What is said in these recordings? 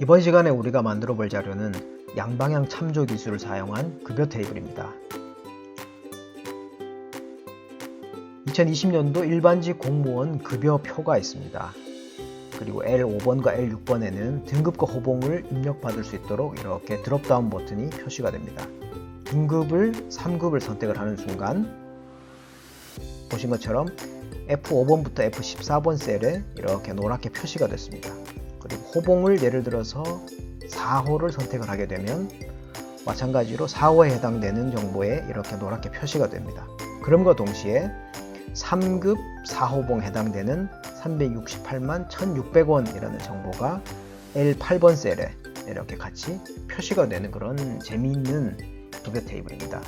이번 시간에 우리가 만들어 볼 자료는 양방향 참조 기술을 사용한 급여 테이블입니다. 2020년도 일반직 공무원 급여표가 있습니다. 그리고 L5번과 L6번에는 등급과 호봉을 입력받을 수 있도록 이렇게 드롭다운 버튼이 표시가 됩니다. 등급을 3급을 선택을 하는 순간 보신 것처럼 F5번부터 F14번 셀에 이렇게 노랗게 표시가 됐습니다. 그리고 호봉을 예를 들어서 4호를 선택을 하게 되면 마찬가지로 4호에 해당되는 정보에 이렇게 노랗게 표시가 됩니다. 그럼과 동시에 3급 4호봉 해당되는 368만 1600원이라는 정보가 L8번 셀에 이렇게 같이 표시가 되는 그런 재미있는 급여 테이블입니다.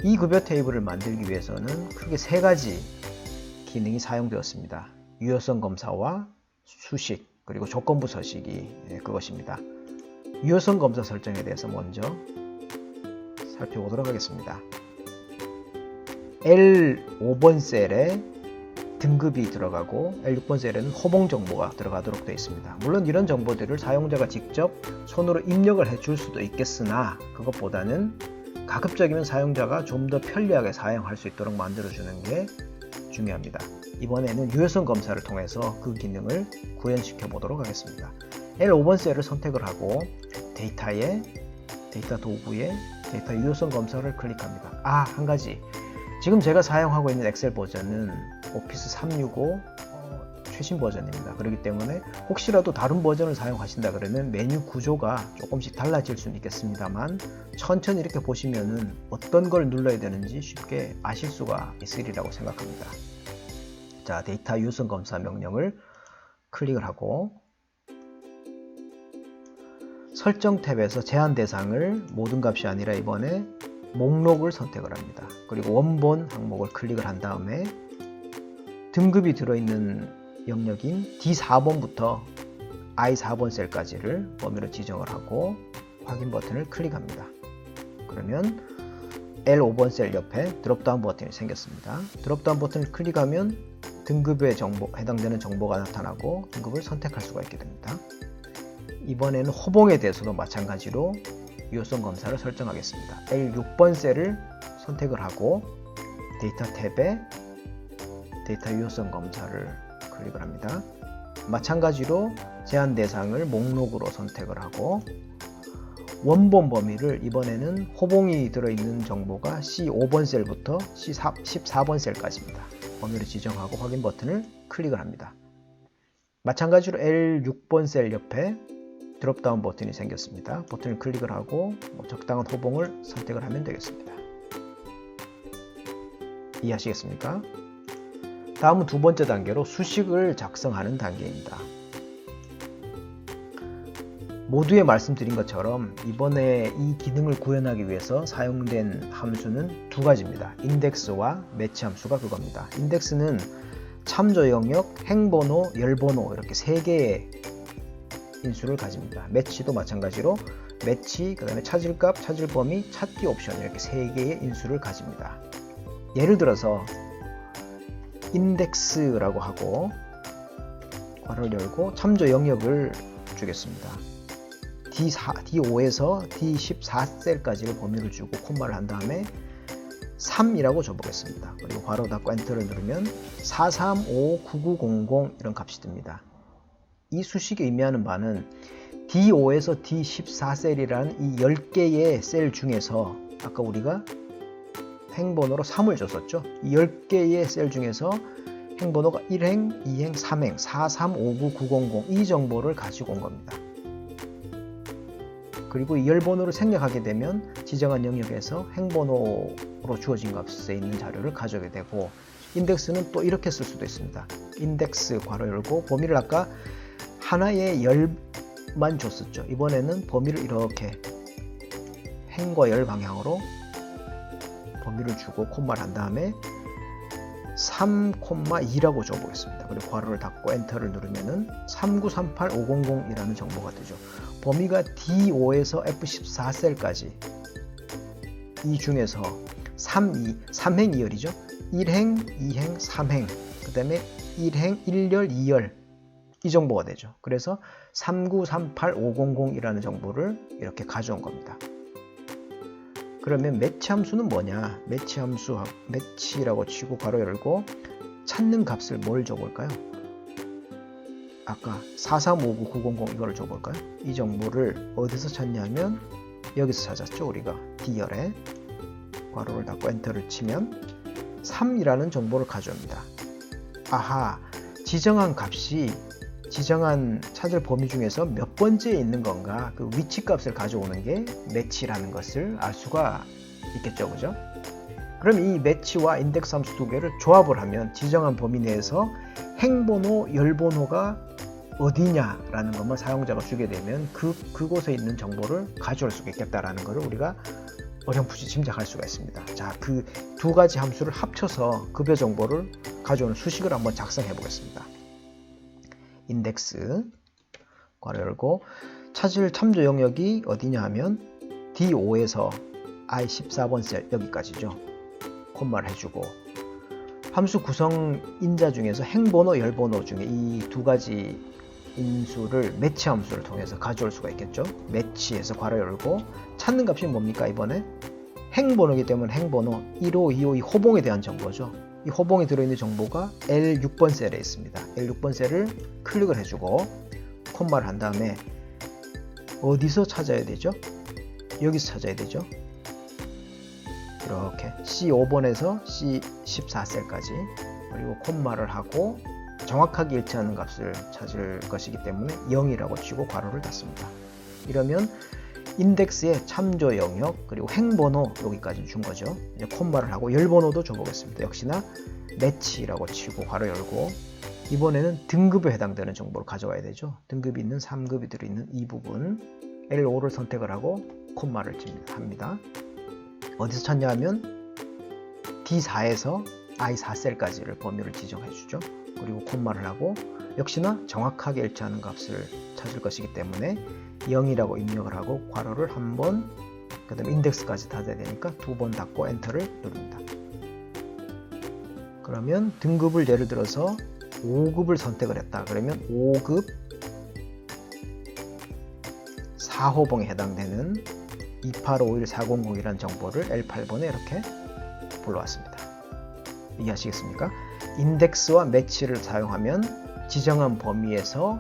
이 급여 테이블을 만들기 위해서는 크게 세 가지 기능이 사용되었습니다. 유효성 검사와 수식, 그리고 조건부 서식이 그것입니다. 유효성 검사 설정에 대해서 먼저 살펴보도록 하겠습니다. L5번 셀에 등급이 들어가고 L6번 셀에는 호봉 정보가 들어가도록 되어 있습니다. 물론 이런 정보들을 사용자가 직접 손으로 입력을 해줄 수도 있겠으나 그것보다는 가급적이면 사용자가 좀 더 편리하게 사용할 수 있도록 만들어주는 게 중요합니다. 이번에는 유효성 검사를 통해서 그 기능을 구현시켜 보도록 하겠습니다. L5번 셀을 선택을 하고 데이터 도구에 데이터 유효성 검사를 클릭합니다. 한 가지, 지금 제가 사용하고 있는 엑셀 버전은 오피스 365 최신 버전입니다. 그렇기 때문에 혹시라도 다른 버전을 사용하신다 그러면 메뉴 구조가 조금씩 달라질 수는 있겠습니다만 천천히 이렇게 보시면은 어떤 걸 눌러야 되는지 쉽게 아실 수가 있으리라고 생각합니다. 자, 데이터 유효성 검사 명령을 클릭을 하고 설정 탭에서 제한 대상을 모든 값이 아니라 이번에 목록을 선택을 합니다. 그리고 원본 항목을 클릭을 한 다음에 등급이 들어있는 영역인 D4번부터 I4번 셀까지를 범위로 지정을 하고 확인 버튼을 클릭합니다. 그러면 L5번 셀 옆에 드롭다운 버튼이 생겼습니다. 드롭다운 버튼을 클릭하면 등급에 해당되는 정보가 나타나고 등급을 선택할 수가 있게 됩니다. 이번에는 호봉에 대해서도 마찬가지로 유효성 검사를 설정하겠습니다. L6번 셀을 선택을 하고 데이터 탭에 데이터 유효성 검사를 클릭을 합니다. 마찬가지로 제한 대상을 목록으로 선택을 하고 원본 범위를 이번에는 호봉이 들어있는 정보가 C5번 셀부터 C14번 셀까지입니다. 범위를 지정하고 확인 버튼을 클릭을 합니다. 마찬가지로 L6번 셀 옆에 드롭다운 버튼이 생겼습니다. 버튼을 클릭을 하고 적당한 호봉을 선택을 하면 되겠습니다. 이해하시겠습니까? 다음은 두 번째 단계로 수식을 작성하는 단계입니다. 모두에 말씀드린 것처럼 이번에 이 기능을 구현하기 위해서 사용된 함수는 두 가지입니다. 인덱스와 매치 함수가 그겁니다. 인덱스는 참조 영역, 행번호, 열번호 이렇게 세 개의 인수를 가집니다. 매치도 마찬가지로 매치, 그 다음에 찾을 값, 찾을 범위, 찾기 옵션 이렇게 세 개의 인수를 가집니다. 예를 들어서 인덱스라고 하고 괄호를 열고 참조 영역을 주겠습니다. D5에서 D14셀까지를 범위를 주고 콤마를 한 다음에 3이라고 줘보겠습니다. 그리고 괄호 닫고 엔터를 누르면 4359900 이런 값이 뜹니다. 이 수식이 의미하는 바는 D5에서 D14셀이라는 이 10개의 셀 중에서 아까 우리가 행번호로 3을 줬었죠. 이 10개의 셀 중에서 행번호가 1행, 2행, 3행, 4359900 이 정보를 가지고 온 겁니다. 그리고 이 열번호를 생략하게 되면 지정한 영역에서 행번호로 주어진 값에 있는 자료를 가져오게 되고 인덱스는 또 이렇게 쓸 수도 있습니다. 인덱스 괄호 열고 범위를 아까 하나의 열만 줬었죠. 이번에는 범위를 이렇게 행과 열 방향으로 범위를 주고 콤마를 한 다음에 3,2라고 줘보겠습니다. 그리고 괄호를 닫고 엔터를 누르면은 3938500이라는 정보가 되죠. 범위가 D5에서 F14셀까지 이 중에서 3행 2열이죠. 1행, 2행, 3행 그 다음에 1행, 1열, 2열 이 정보가 되죠. 그래서 3938500이라는 정보를 이렇게 가져온 겁니다. 그러면 매치 함수는 뭐냐? 매치 함수, 매치라고 치고 괄호 열고 찾는 값을 뭘 줘볼까요? 아까 4359900 이거를 줘볼까요? 이 정보를 어디서 찾냐면 여기서 찾았죠. 우리가 D열에 괄호를 닫고 엔터를 치면 3이라는 정보를 가져옵니다. 아하, 지정한 값이 지정한 찾을 범위 중에서 몇 번째에 있는 건가, 그 위치 값을 가져오는 게 매치라는 것을 알 수가 있겠죠. 그죠? 그럼 이 매치와 인덱스 함수 두 개를 조합을 하면 지정한 범위 내에서 행번호, 열번호가 어디냐라는 것만 사용자가 주게 되면 그곳에 있는 정보를 가져올 수가 있겠다라는 것을 우리가 어렴풋이 짐작할 수가 있습니다. 자, 그 두 가지 함수를 합쳐서 급여 정보를 가져오는 수식을 한번 작성해 보겠습니다. 인덱스 괄호 열고 찾을 참조 영역이 어디냐 하면 D5에서 I14번 셀 여기까지죠. 콤마를 해주고 함수 구성 인자 중에서 행번호, 열번호 중에 이 두 가지 인수를 매치 함수를 통해서 가져올 수가 있겠죠. 매치에서 괄호 열고 찾는 값이 뭡니까? 이번에 행번호이기 때문에 행번호 15, 252 호봉에 대한 정보죠. 이 호봉에 들어있는 정보가 L6번 셀에 있습니다. L6번 셀을 클릭을 해주고 콤마를 한 다음에 어디서 찾아야 되죠? 여기서 찾아야 되죠. 이렇게 C5번에서 C14셀까지 그리고 콤마를 하고 정확하게 일치하는 값을 찾을 것이기 때문에 0이라고 치고 괄호를 닫습니다. 이러면 인덱스의 참조 영역 그리고 행번호 여기까지 준 거죠. 이제 콤마를 하고 열번호도 줘보겠습니다. 역시나 매치라고 치고 괄호 열고 이번에는 등급에 해당되는 정보를 가져와야 되죠. 등급이 있는 3급이 들어있는 이 부분 L5를 선택을 하고 콤마를 합니다. 어디서 찾냐 하면 D4에서 I4셀까지를 범위를 지정해 주죠. 그리고 콤마를 하고 역시나 정확하게 일치하는 값을 찾을 것이기 때문에 0이라고 입력을 하고 괄호를 한 번, 그 다음에 인덱스까지 닫아야 되니까 두 번 닫고 엔터를 누릅니다. 그러면 등급을 예를 들어서 5급을 선택을 했다. 그러면 5급 4호봉에 해당되는 2851400이라는 정보를 L8번에 이렇게 불러왔습니다. 이해하시겠습니까? 인덱스와 매치를 사용하면 지정한 범위에서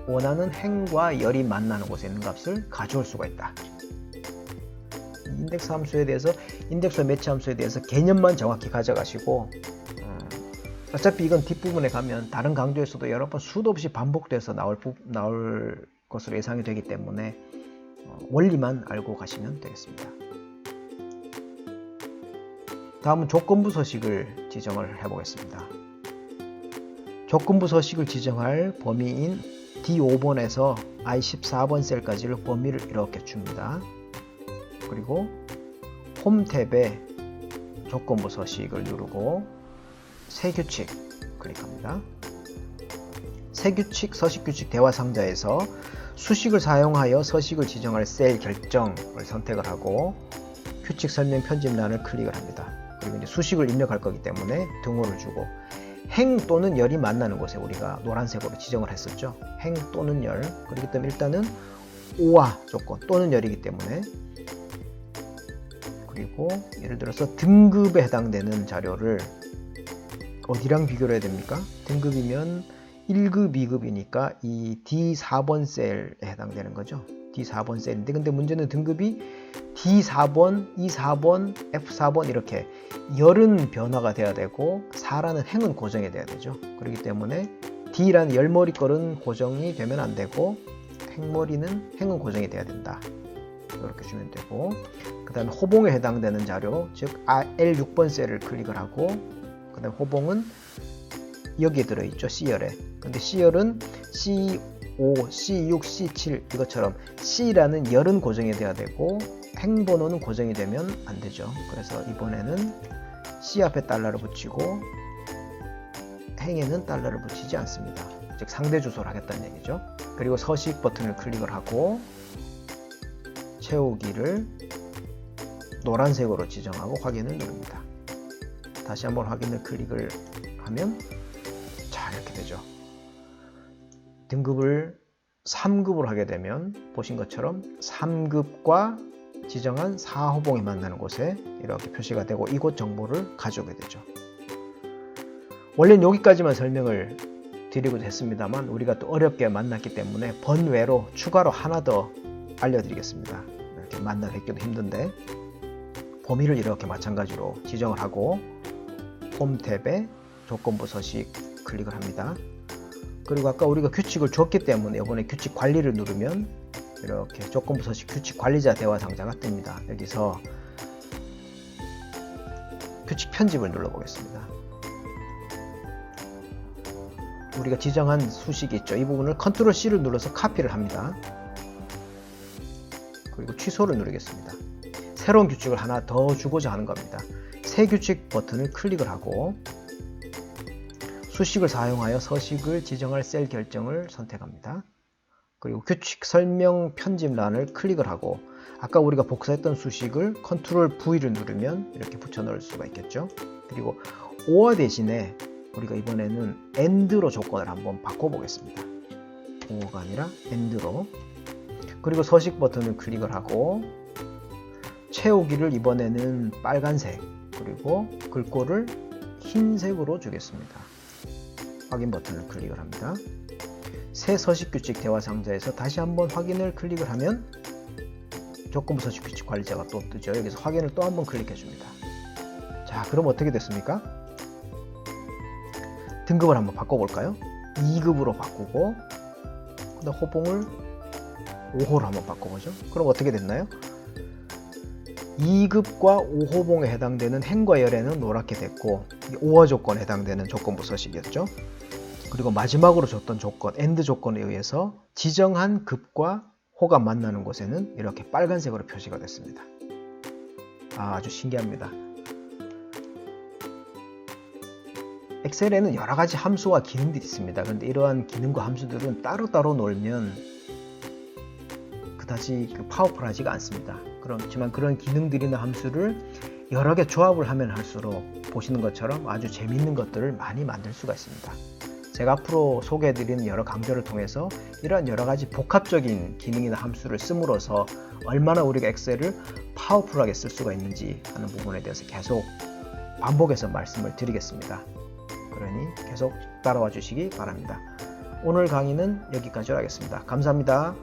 원하는 행과 열이 만나는 곳에 있는 값을 가져올 수가 있다. 인덱스 함수에 대해서, 인덱스와 매치 함수에 대해서 개념만 정확히 가져가시고 어차피 이건 뒷부분에 가면 다른 강좌에서도 여러 번 수도 없이 반복돼서 나올 것으로 예상이 되기 때문에 원리만 알고 가시면 되겠습니다. 다음은 조건부 서식을 지정을 해보겠습니다. 조건부 서식을 지정할 범위인 D5번에서 I14번 셀까지를 범위를 이렇게 줍니다. 그리고 홈 탭에 조건부 서식을 누르고 새 규칙 클릭합니다. 새 규칙, 서식 규칙 대화 상자에서 수식을 사용하여 서식을 지정할 셀 결정을 선택을 하고 규칙 설명 편집란을 클릭을 합니다. 그리고 이제 수식을 입력할 거기 때문에 등호를 주고 행 또는 열이 만나는 곳에 우리가 노란색으로 지정을 했었죠. 행 또는 열. 그렇기 때문에 일단은 오화 조건 또는 열이기 때문에 그리고 예를 들어서 등급에 해당되는 자료를 어디랑 비교를 해야 됩니까? 등급이면 1급, 2급이니까 이 D4번 셀에 해당되는 거죠. D4번 셀인데 근데 문제는 등급이 D4번, E4번, F4번 이렇게 열은 변화가 돼야 되고 4라는 행은 고정이 돼야 되죠. 그렇기 때문에 D라는 열머리 걸은 고정이 되면 안 되고 행은 고정이 돼야 된다. 이렇게 주면 되고 그 다음에 호봉에 해당되는 자료 즉 L6번 셀을 클릭을 하고 그 다음에 호봉은 여기에 들어있죠. C열에. 근데 C열은 C5, C6, C7 이것처럼 C라는 열은 고정이 돼야 되고 행번호는 고정이 되면 안 되죠. 그래서 이번에는 C 앞에 달러를 붙이고 행에는 달러를 붙이지 않습니다. 즉 상대 주소를 하겠다는 얘기죠. 그리고 서식 버튼을 클릭을 하고 채우기를 노란색으로 지정하고 확인을 누릅니다. 다시 한번 확인을 클릭을 하면 자 이렇게 되죠. 등급을 3급으로 하게 되면 보신 것처럼 3급과 지정한 4호봉이 만나는 곳에 이렇게 표시가 되고 이곳 정보를 가져오게 되죠. 원래는 여기까지만 설명을 드리고도 했습니다만 우리가 또 어렵게 만났기 때문에 번외로 추가로 하나 더 알려드리겠습니다. 이렇게 만나 뵙기도 힘든데 범위를 이렇게 마찬가지로 지정을 하고 홈 탭에 조건부 서식 클릭을 합니다. 그리고 아까 우리가 규칙을 줬기 때문에 이번에 규칙 관리를 누르면 이렇게 조건부 서식 규칙 관리자 대화 상자가 뜹니다. 여기서 규칙 편집을 눌러보겠습니다. 우리가 지정한 수식이 있죠. 이 부분을 컨트롤 C를 눌러서 카피를 합니다. 그리고 취소를 누르겠습니다. 새로운 규칙을 하나 더 주고자 하는 겁니다. 새 규칙 버튼을 클릭을 하고 수식을 사용하여 서식을 지정할 셀 결정을 선택합니다. 그리고 규칙 설명 편집란을 클릭을 하고 아까 우리가 복사했던 수식을 컨트롤 V를 누르면 이렇게 붙여 넣을 수가 있겠죠. 그리고 or 대신에 우리가 이번에는 and로 조건을 한번 바꿔보겠습니다. or가 아니라 and로. 그리고 서식 버튼을 클릭을 하고 채우기를 이번에는 빨간색 그리고 글꼴을 흰색으로 주겠습니다. 확인 버튼을 클릭을 합니다. 새 서식 규칙 대화 상자에서 다시 한번 확인을 클릭을 하면 조건부 서식 규칙 관리자가 또 뜨죠. 여기서 확인을 또 한번 클릭해 줍니다. 자, 그럼 어떻게 됐습니까? 등급을 한번 바꿔볼까요? 2급으로 바꾸고 그다음 호봉을 5호로 한번 바꿔보죠. 그럼 어떻게 됐나요? 2급과 5호봉에 해당되는 행과 열에는 노랗게 됐고 5화 조건에 해당되는 조건부 서식이었죠. 그리고 마지막으로 줬던 조건, AND 조건에 의해서 지정한 급과 호가 만나는 곳에는 이렇게 빨간색으로 표시가 됐습니다. 아주 신기합니다. 엑셀에는 여러 가지 함수와 기능들이 있습니다. 그런데 이러한 기능과 함수들은 따로따로 놀면 그다지 파워풀하지가 않습니다. 그렇지만 그런 기능들이나 함수를 여러 개 조합을 하면 할수록 보시는 것처럼 아주 재밌는 것들을 많이 만들 수가 있습니다. 제가 앞으로 소개해드리는 여러 강좌를 통해서 이러한 여러 가지 복합적인 기능이나 함수를 씀으로써 얼마나 우리가 엑셀을 파워풀하게 쓸 수가 있는지 하는 부분에 대해서 계속 반복해서 말씀을 드리겠습니다. 그러니 계속 따라와 주시기 바랍니다. 오늘 강의는 여기까지로 하겠습니다. 감사합니다.